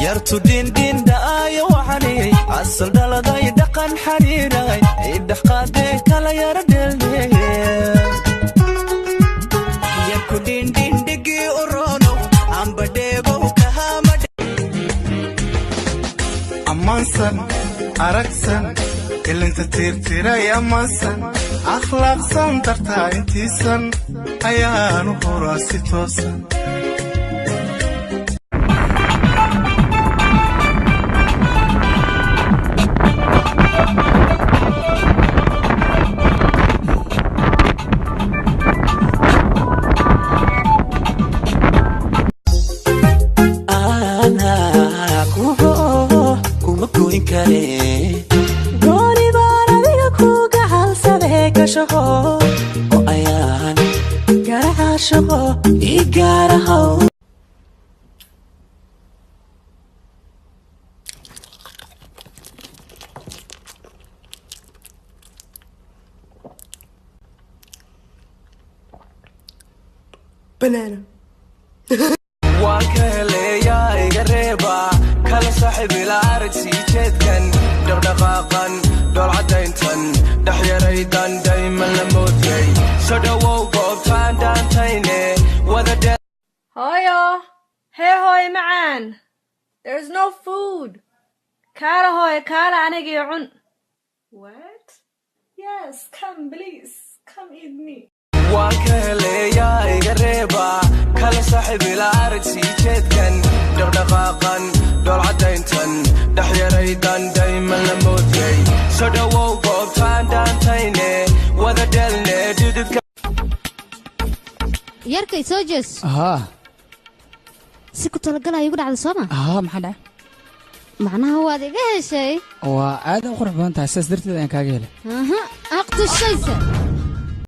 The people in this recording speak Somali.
yartu din daayo waxani asal daladay dhaqan xariiray idh qaade kala yar dheelnay yarku din dhigi orono amba deebo ka hama amansan araksan ilinta tirtiray amansan akhlaaqsan dartaa intiisan ayaanu horaa si toosan banana وكليا يقربا كلا صاحب العرق سيجدكن دغدغاقن دول عدينتن دحيا ريدان دايما لموتي سدوو قوبتان دانتيني وذا هايا هاي معان there's no food كالا هاي كالا عنيقي عن what yes come please come eat me وكليا يقربا كلا صاحب العرق سيجدكن دغدغاقن دول عدينتن دحيا ريدان دايما لموتي سدوو قوبتان دانتيني وذا دلني دودك ياركي سوجس si ku talagalay ugu dhacday Soomaa maxaa dhac macnaha waad iga heshay waa aad u qurux badan tahay saas darteed aan kaaga helay aqto shaysa